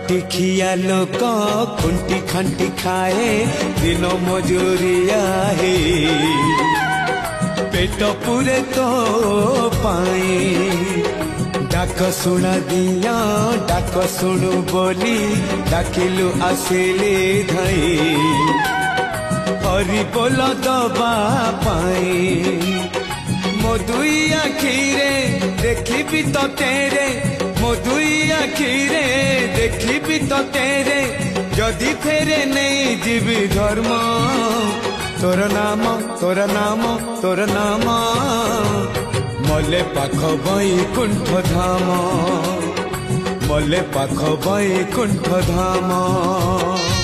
खटिखिया लोक खुंटी खांटी खाए दिन मजूरिया है पेट पूरे तो पाए डाक शुणा दिया डाक शुणु बोली डाकिलु आसिले धई हरि बोल दबा पाए मो दुई आखिरे देखी तो तेरे मो दुई आखिरे देखी तो तेरे जदि फेरे नहीं जीवी धर्म तोर नाम तोर नाम तोर नाम मले पाख बैकुंठ धाम मले पाख बैकुंठ धाम।